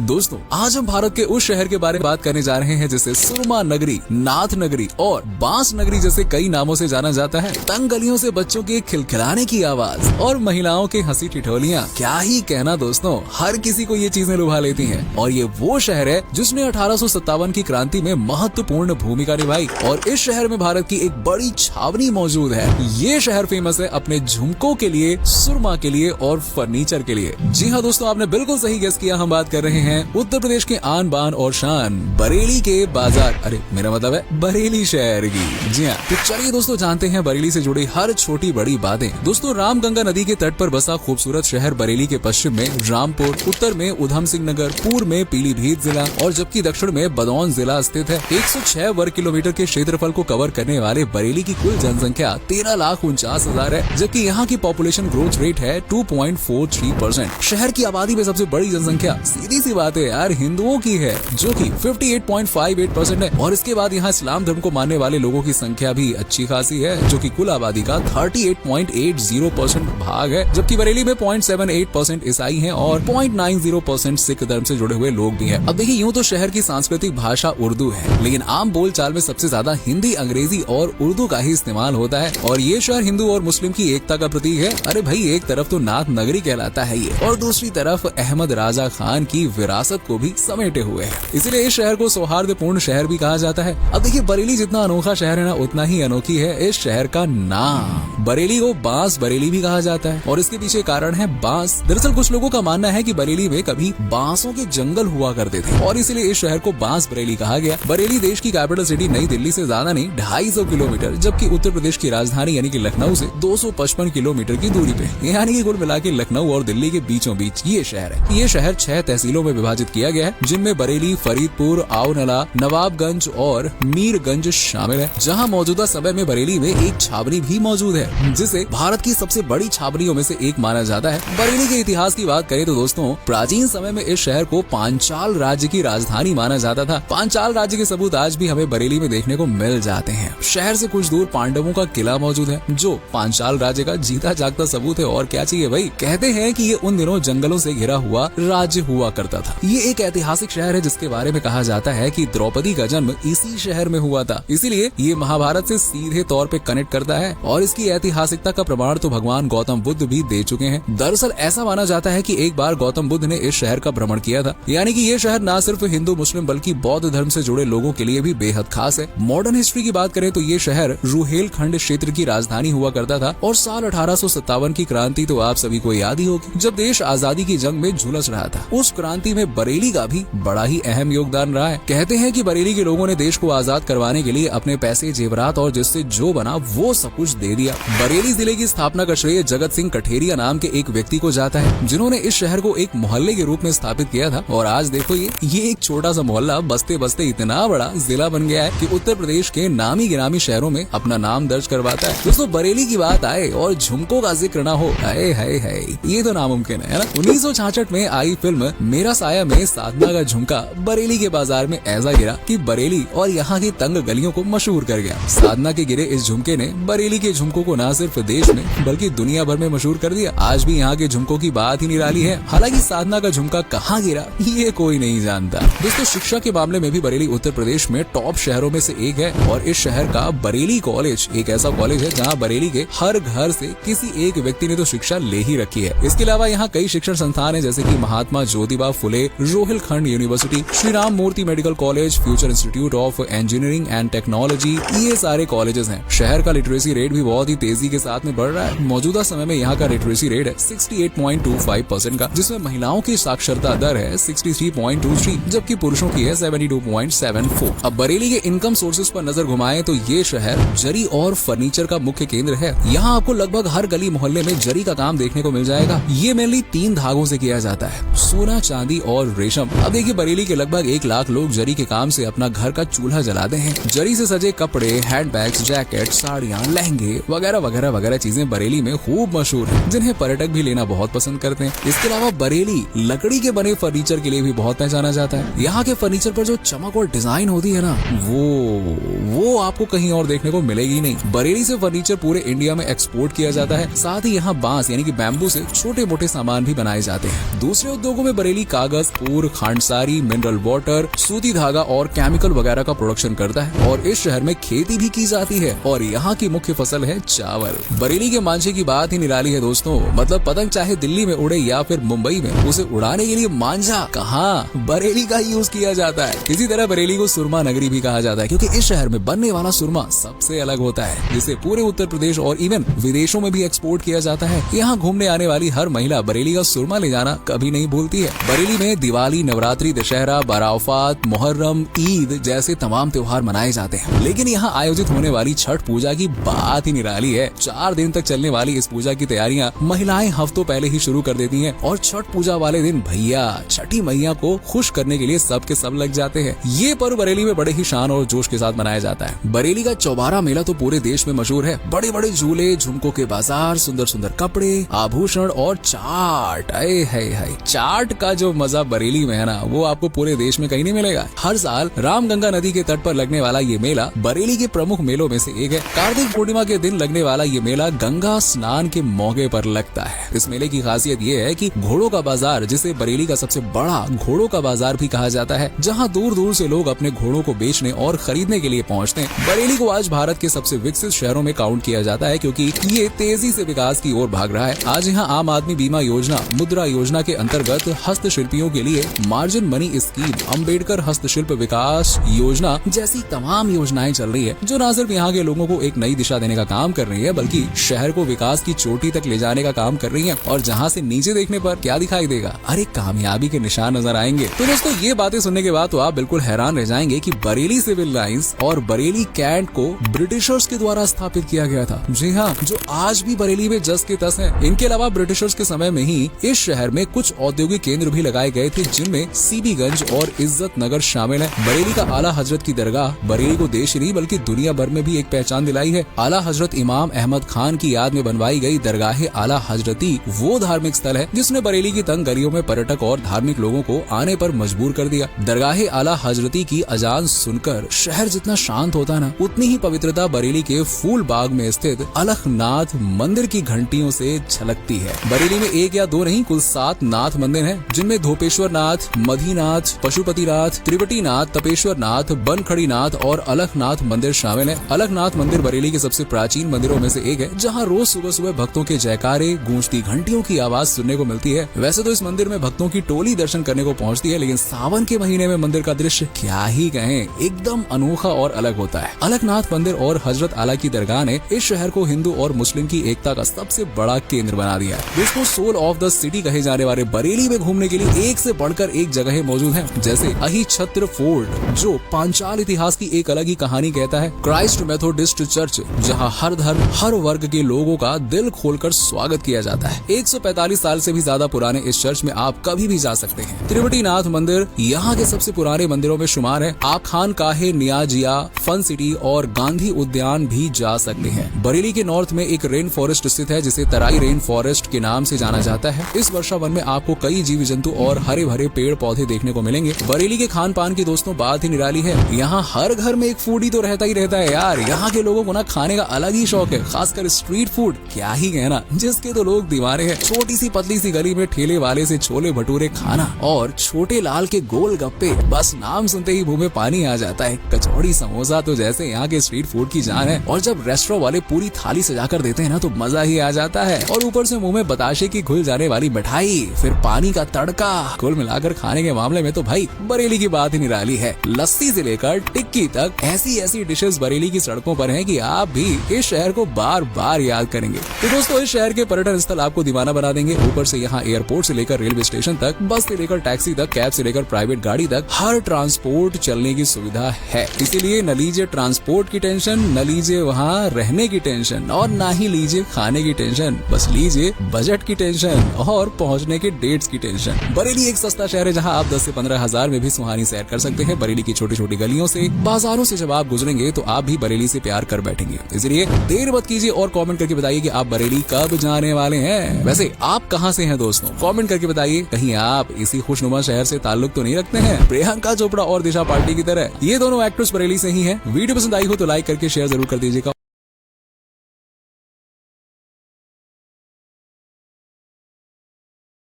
दोस्तों आज हम भारत के उस शहर के बारे में बात करने जा रहे हैं जिसे सुरमा नगरी, नाथ नगरी और बांस नगरी जैसे कई नामों से जाना जाता है। तंग गलियों से बच्चों के खिलखिलाने की आवाज और महिलाओं के हंसी ठिठोलियाँ, क्या ही कहना दोस्तों, हर किसी को ये चीजें लुभा लेती हैं। और ये वो शहर है जिसने 1857 की क्रांति में महत्वपूर्ण भूमिका निभाई और इस शहर में भारत की एक बड़ी छावनी मौजूद है। ये शहर फेमस है अपने झुमकों के लिए, सुरमा के लिए और फर्नीचर के लिए। जी हाँ दोस्तों, आपने बिल्कुल सही गेस किया, हम बात कर रहे हैं उत्तर प्रदेश के आन बान और शान बरेली के बाजार, अरे मेरा मतलब है बरेली शहर की। जी हाँ, तो चलिए दोस्तों जानते हैं बरेली से जुड़ी हर छोटी बड़ी बातें। दोस्तों रामगंगा नदी के तट पर बसा खूबसूरत शहर बरेली के पश्चिम में रामपुर, उत्तर में उधम सिंह नगर, पूर्व में पीलीभीत जिला और जबकि दक्षिण में बदौन जिला स्थित है। 106 वर्ग किलोमीटर के क्षेत्रफल को कवर करने वाले बरेली की कुल जनसंख्या 13,49,000 है, जबकि यहाँ की पॉपुलेशन ग्रोथ रेट है 2.43%। शहर की आबादी में सबसे बड़ी जनसंख्या सीधी सी बात है यार हिंदुओं की है, जो कि 58.58% है और इसके बाद यहाँ इस्लाम धर्म को मानने वाले लोगों की संख्या भी अच्छी खासी है, जो कि कुल आबादी का 38.80% भाग है। जबकि बरेली में 0.78% ईसाई हैं और 0.90% सिख धर्म से जुड़े हुए लोग भी हैं। अब देखिए, यूँ तो शहर की सांस्कृतिक भाषा उर्दू है, लेकिन आम बोलचाल में सबसे ज्यादा हिंदी, अंग्रेजी और उर्दू का ही इस्तेमाल होता है। और ये शहर हिंदू और मुस्लिम की एकता का प्रतीक है। अरे भाई, एक तरफ तो नाथ नगरी कहलाता है ये और दूसरी तरफ अहमद राजा खान की विरासत को भी समेटे हुए है, इसलिए इस शहर को सौहार्दपूर्ण शहर भी कहा जाता है। अब देखिए, बरेली जितना अनोखा शहर है ना, उतना ही अनोखी है इस शहर का नाम। बरेली को बांस बरेली भी कहा जाता है और इसके पीछे कारण है बांस। दरअसल कुछ लोगों का मानना है कि बरेली में कभी बांसों के जंगल हुआ करते थे और इसलिए इस शहर को बांस बरेली कहा गया। बरेली देश की कैपिटल सिटी नई दिल्ली से ज्यादा नहीं 250 किलोमीटर, जबकि उत्तर प्रदेश की राजधानी यानी कि लखनऊ से 255 किलोमीटर की दूरी पे, यानी कि कुल मिला के लखनऊ और दिल्ली के बीचों बीच ये शहर है। ये शहर 6 तहसीलों में विभाजित किया गया है, जिनमें बरेली, फरीदपुर, आओनला, नवाबगंज और मीरगंज शामिल है। जहां मौजूदा समय में बरेली में एक छावनी भी मौजूद है, जिसे भारत की सबसे बड़ी छावनियों में से एक माना जाता है। बरेली के इतिहास की बात करें तो दोस्तों, प्राचीन समय में इस शहर को पांचाल राज्य की राजधानी माना जाता था। पांचाल राज्य के सबूत आज भी हमें बरेली में देखने को मिल जाते हैं। शहर से कुछ दूर पांडवों का किला मौजूद है, जो पांचाल राज्य का जीता जागता सबूत है। और क्या चाहिए भाई, कहते हैं कि ये उन दिनों जंगलों से घिरा हुआ राज्य हुआ करता था। ये एक ऐतिहासिक शहर है जिसके बारे में कहा जाता है कि द्रौपदी का जन्म इसी शहर में हुआ था, इसीलिए ये महाभारत से सीधे तौर पे कनेक्ट करता है। और इसकी ऐतिहासिकता का प्रमाण तो भगवान गौतम बुद्ध भी दे चुके हैं। दरअसल ऐसा माना जाता है कि एक बार गौतम बुद्ध ने इस शहर का भ्रमण किया था, यानी कि ये शहर न सिर्फ हिंदू मुस्लिम बल्कि बौद्ध धर्म से जुड़े लोगों के लिए भी बेहद खास है। मॉडर्न हिस्ट्री की बात करें तो ये शहर रुहेलखंड क्षेत्र की राजधानी हुआ करता था और साल 1857 की क्रांति तो आप सभी को याद ही होगी, जब देश आजादी की जंग में झुलस रहा था। उस क्रांति में बरेली का भी बड़ा ही अहम योगदान रहा है। कहते हैं कि बरेली के लोगों ने देश को आजाद करवाने के लिए अपने पैसे, जेवरात और जिससे जो बना वो सब कुछ दे दिया। बरेली जिले की स्थापना का श्रेय जगत सिंह कठेरिया नाम के एक व्यक्ति को जाता है, जिन्होंने इस शहर को एक मोहल्ले के रूप में स्थापित किया था। और आज देखो, ये एक छोटा सा मोहल्ला बसते बसते इतना बड़ा जिला बन गया है कि उत्तर प्रदेश के नामी गिरामी शहरों में अपना नाम दर्ज करवाता है। दोस्तों बरेली की बात आए और झुमकों का जिक्र ना हो, हाय हाय हाय, ये तो नामुमकिन है ना। 1966 में आई फिल्म मेरा साया में साधना का झुमका बरेली के बाजार में ऐसा गिरा कि बरेली और यहाँ की तंग गलियों को मशहूर कर गया। साधना के गिरे इस झुमके ने बरेली के झुमकों को न सिर्फ देश में बल्कि दुनिया भर में मशहूर कर दिया। आज भी यहाँ के झुमकों की बात ही निराली है। हालांकि साधना का झुमका कहाँ गिरा ये कोई नहीं जानता। दोस्तों शिक्षा के मामले में भी बरेली उत्तर प्रदेश में टॉप शहरों में से एक है और इस शहर का बरेली कॉलेज एक ऐसा कॉलेज है जहाँ बरेली के हर घर से किसी एक व्यक्ति ने तो शिक्षा ले ही रखी है। इसके अलावा यहाँ कई शिक्षण संस्थान है, जैसे कि Mahatma Jyotiba Phule Rohilkhand university, Shri Ram Murti medical college, future institute of engineering and technology, ये सारे कॉलेजेस हैं। शहर का लिटरेसी रेट भी बहुत ही तेजी के साथ में बढ़ रहा है। मौजूदा समय में यहाँ का लिटरेसी रेट है 68.25% का, जिसमें महिलाओं की साक्षरता दर है 63.23, जबकि पुरुषों की है 72.74। अब बरेली के इनकम सोर्सेज पर नजर घुमाएं तो ये शहर जरी और फर्नीचर का मुख्य केंद्र है। यहाँ आपको लगभग हर गली मोहल्ले में जरी का काम देखने को मिल जाएगा। ये मेनली 3 धागों से किया जाता है, सोना, चांदी और रेशम। अब देखिए, बरेली के लगभग 1 लाख लोग जरी के काम से अपना घर का चूल्हा जलाते हैं। जरी से सजे कपड़े, हैंडबैग्स, जैकेट, साड़ियाँ, लहंगे वगैरह वगैरह वगैरह चीजें बरेली में खूब खूब मशहूर है, जिन्हें पर्यटक भी लेना बहुत पसंद करते हैं। इसके अलावा बरेली लकड़ी के बने फर्नीचर के लिए भी बहुत पहचाना जाता है। यहाँ के फर्नीचर पर जो चमक और डिजाइन होती है ना, वो आपको कहीं और देखने को मिलेगी नहीं। बरेली से फर्नीचर पूरे इंडिया में एक्सपोर्ट किया जाता है। साथ ही यहाँ बांस यानी कि बैम्बू से छोटे मोटे सामान भी बनाए जाते हैं। दूसरे उद्योगों में बरेली कागज, पूर, खांडसारी, मिनरल वाटर, सूती धागा और केमिकल वगैरह का प्रोडक्शन करता है। और इस शहर में खेती भी की जाती है और यहाँ की मुख्य फसल है चावल। बरेली के मांझे की बात ही निराली है दोस्तों। मतलब पतंग चाहे दिल्ली में उड़े या फिर मुंबई में, उसे उड़ाने के लिए मांझा कहाँ, बरेली का यूज किया जाता है। इसी तरह बरेली को सुरमा नगरी भी कहा जाता है, क्योंकि इस शहर में बनने वाला सुरमा सबसे अलग होता है, जिसे पूरे उत्तर प्रदेश और इवन विदेशों में भी एक्सपोर्ट किया जाता है। यहाँ घूमने आने वाली हर महिला बरेली का सुरमा ले जाना कभी नहीं भूलती है। बरेली में दिवाली, नवरात्रि, दशहरा, बारावफात, मुहर्रम, ईद जैसे तमाम त्योहार मनाए जाते हैं। लेकिन यहाँ आयोजित होने वाली छठ पूजा की बात ही निराली है। 4 दिन तक चलने वाली इस पूजा की तैयारियां महिलाएं हफ्तों पहले ही शुरू कर देती हैं और छठ पूजा वाले दिन भैया छठी मैया को खुश करने के लिए सबके सब लग जाते हैं। ये पर्व बरेली में बड़े ही शान और जोश के साथ मनाया जाता है। बरेली का चौबारा मेला तो पूरे देश में मशहूर है। बड़े बड़े झूले, झुमकों के बाजार, सुंदर सुंदर कपड़े, आभूषण और चाट। है चाट का जो मजा बरेली में है ना, वो आपको पूरे देश में कहीं नहीं मिलेगा। हर साल रामगंगा नदी के तट पर लगने वाला ये मेला बरेली के प्रमुख मेलों में से एक है। कार्तिक पूर्णिमा के दिन लगने वाला ये मेला गंगा स्नान के मौके पर लगता है। इस मेले की खासियत ये है कि घोड़ों का बाजार, जिसे बरेली का सबसे बड़ा घोड़ों का बाजार भी कहा जाता है, जहां दूर दूर से लोग अपने घोड़ों को बेचने और खरीदने के लिए पहुंचते हैं। बरेली को आज भारत के सबसे विकसित शहरों में काउंट किया जाता है, क्योंकि ये तेजी से विकास की ओर भाग रहा है। आज यहाँ आम आदमी बीमा योजना, मुद्रा योजना के अंतर्गत हस्तशिल्पियों के लिए मार्जिन मनी स्कीम, अम्बेडकर हस्तशिल्प विकास योजना जैसी तमाम योजनाएं चल रही है, जो न सिर्फ यहाँ के लोगों को एक नई दिशा देने का काम कर रही है, बल्कि शहर को विकास की चोटी तक ले जाने का काम कर रही है। और जहाँ से नीचे देखने पर क्या दिखाई देगा, अरे कामयाबी के निशान नजर आएंगे। तो दोस्तों ये बातें सुनने के बाद तो आप बिल्कुल हैरान रह जाएंगे कि बरेली सिविल लाइंस और बरेली कैंट को ब्रिटिशर्स के द्वारा स्थापित किया गया था। जी हाँ, जो आज भी बरेली में जस के तस है। इनके अलावा ब्रिटिशर्स के समय में ही इस शहर में कुछ औद्योगिक केंद्र भी लगाए गए थे, जिनमें सीबीगंज और इज्जत नगर शामिल है। बरेली का आला हजरत की दरगाह बरेली को देश नहीं बल्कि दुनिया भर में भी एक पहचान दिलाई है। आला हजरत इमाम अहमद खान की याद में बनवाई गई दरगाह आला हजरती वो धार्मिक स्थल है जिसने बरेली की तंग गलियों में पर्यटक और धार्मिक लोगों को आने पर मजबूर कर दिया। दरगाह आला हजरती की अजान सुनकर शहर जितना शांत होता ना, उतनी ही पवित्रता बरेली के फूल बाग में स्थित अलखनाथ मंदिर की घंटियों से झलकती है। बरेली में 1 या 2 नहीं, कुल 7 नाथ मंदिर हैं, जिनमें धोपेश्वर नाथ, मधीनाथ, पशुपतिनाथ, त्रिवटीनाथ, तपेश्वर नाथ, बनखड़ी नाथ और अलखनाथ मंदिर शामिल है। अलखनाथ मंदिर बरेली के सबसे प्राचीन मंदिरों में से एक है, जहाँ रोज सुबह सुबह भक्तों के जयकारे, गूंजती घंटियों की आवाज सुनने को मिलती है। वैसे तो इस मंदिर में भक्तों की टोली दर्शन करने को पहुंचती है, लेकिन सावन के महीने में मंदिर का दृश्य क्या ही कहें, एकदम अनोखा और अलग होता है। अलखनाथ मंदिर और हजरत आला की दरगाह ने इस शहर को हिंदू और मुस्लिम की एकता का सबसे बड़ा केंद्र बना दिया है। जिसको सोल ऑफ द सिटी कहे जाने वाले बरेली में घूमने के लिए एक से बढ़कर एक जगह मौजूद है, जैसे अहिछत्र फोर्ट, जो पांचाल इतिहास की एक अलग ही कहानी कहता है। क्राइस्ट मेथोडिस्ट चर्च, जहां हर धर्म, हर वर्ग के लोगों का दिल खोलकर स्वागत किया जाता है। 145 साल से भी ज्यादा पुराने इस चर्च में आप कभी भी जा सकते हैं। त्रिवटीनाथ मंदिर यहाँ के सबसे पुराने मंदिरों में शुमार है। आप खान काहे, नियाजिया, फन सिटी और गांधी उद्यान भी जा सकते हैं। बरेली के नॉर्थ में एक रेन फॉरेस्ट स्थित है, जिसे तराई रेन फॉरेस्ट के नाम से जाना जाता है। इस वर्षा वन में आपको कई जीव जंतु और हरे भरे पेड़ पौधे देखने को मिलेंगे। बरेली के खान पान की दोस्तों बात ही निराली है। यहाँ हर घर में एक फूडी तो रहता ही रहता है यार। यहाँ के लोगों को ना खाने का अलग ही शौक है, खासकर स्ट्रीट फूड, क्या ही कहना, जिसके तो लोग दीवाने हैं। छोटी सी पतली सी गली में ठेले वाले से छोले भटूरे खाना और छोटे लाल के गोल गप्पे, बस नाम सुनते ही मुंह में पानी आ जाता है। कचौड़ी, समोसा तो जैसे यहाँ के स्ट्रीट फूड की जान है। और जब रेस्टोरेंट वाले पूरी थाली सजाकर देते हैं ना, तो मजा ही आ जाता है। और ऊपर से मुंह में बताशे की घुल जाने वाली मिठाई, फिर पानी का तड़का, कुल मिलाकर खाने के मामले में तो भाई बरेली की बात ही निराली है। लस्सी से लेकर टिक्की तक ऐसी ऐसी डिशेस बरेली की सड़कों पर हैं कि आप भी इस शहर को बार बार याद करेंगे। तो दोस्तों, इस शहर के पर्यटन स्थल आपको दीवाना बना देंगे। ऊपर से यहाँ एयरपोर्ट से लेकर रेलवे स्टेशन तक, बस से लेकर टैक्सी तक, कैब से लेकर प्राइवेट गाड़ी तक, हर ट्रांसपोर्ट चलने की सुविधा है। इसीलिए न लीजिए ट्रांसपोर्ट की टेंशन, न लीजिए वहाँ रहने की टेंशन, और ना ही लीजिए खाने की टेंशन, बस लीजिए बजट की टेंशन और पहुँचने के डेट्स की टेंशन। बरेली एक सस्ता शहर है, जहाँ आप 10 से 15 हजार में भी सुहानी सैर कर सकते हैं। बरेली की छोटी छोटी गलियों से, बाजारों से जब आप गुजरेंगे तो आप भी बरेली से प्यार कर बैठेंगे। इसलिए देर मत कीजिए और कमेंट करके बताइए कि आप बरेली कब जाने वाले हैं? वैसे आप कहां से हैं दोस्तों? कमेंट करके बताइए। कहीं आप इसी खुशनुमा शहर से ताल्लुक तो नहीं रखते हैं? प्रियंका चोपड़ा और दिशा पार्टी की तरह ये दोनों एक्ट्रेस बरेली से ही हैं। वीडियो पसंद आई हो तो लाइक करके शेयर जरूर कर दीजिएगा।